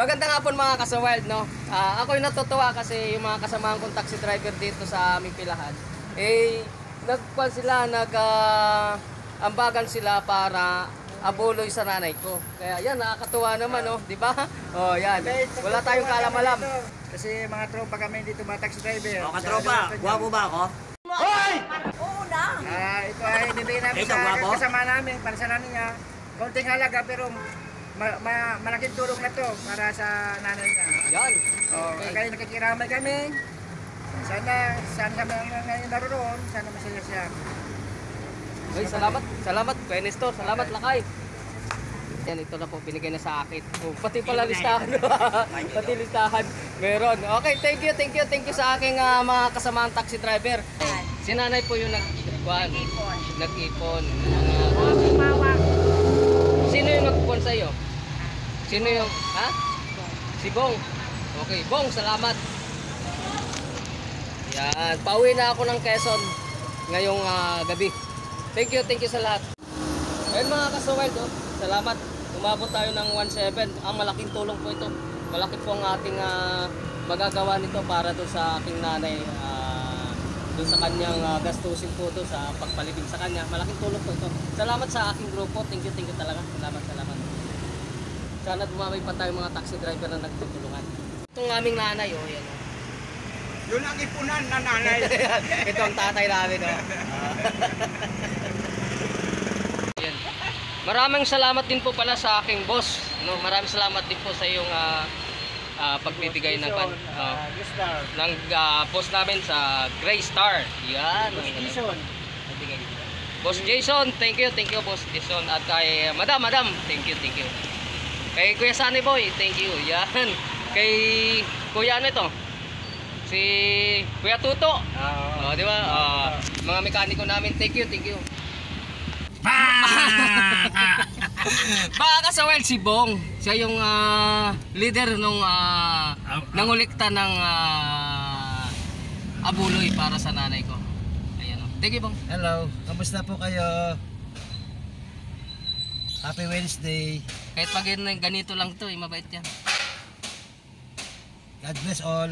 Magandang hapon mga ka-wild, no? Ako'y natutuwa kasi yung mga kasamahan kong taxi driver dito sa aming pilahan, ambagan sila para abuloy sa nanay ko. Kaya yan, nakakatuwa naman, no? Di ba? Oh, yan. Wala tayong kaalam-alam. Kasi mga tropa kami dito, mga taxi driver. O, katropa, gwapo ba ako? Hoy! Oo na. Ito ay bibigyan namin Ito, sa gwapo? kasama namin, para sa nanay niya. Konting halaga pero malaking tulong na to para sa nanay niya. Yan. Okay. Kaya nakikiramay kami. Sana kami ang naroon, sana masaya siya. Uy, salamat, Kuya Nestor. Salamat, Lakay. Yan, ito na po, binigay na sa akin. Oh, pati pala listahan. Pati listahan. Meron. Okay, thank you sa aking mga kasamaang taxi driver. Si nanay po yung nag-ipon. Sino yung nag-ipon sa'yo? Sino yung, ha? Si Bong. Okay, Bong, salamat. Yan, pauwi na ako ng Quezon ngayong gabi. Thank you sa lahat. Ayun mga ka-wild, salamat. Umabot tayo ng 1.7. Ang malaking tulong po ito. Malaki po ang ating magagawa nito para doon sa aking nanay. Doon sa kanyang gastusin po doon sa pagpalibing sa kanya. Malaking tulong po ito. Salamat sa aking grupo. Thank you talaga. Salamat. Sana dumamay pa tayo mga taxi driver na nagtutulungan. Itong aming nanay, yan. Yun ang ipunan na nanay. Ito ang tatay namin, Yan. Maraming salamat din po pala sa aking boss. No, maraming salamat din po sa iyong pagbibigay ng boss namin sa Gray Star. Yan. Boss Jason, thank you Boss Jason, at kay Madam, thank you. Kay Kuya Sunny Boy, thank you. Yan. Kay Kuya ano ito? Si Kuya Tuto. Di ba? Mga mekaniko namin, thank you. Baka ka-wild si Bong. Siya yung leader nung nangulikta ng abuloy para sa nanay ko. Ayan. Thank you, Bong. Hello, kamusta po kayo? Happy Wednesday. Kahit pag ganito lang to, mabait yan. God bless all.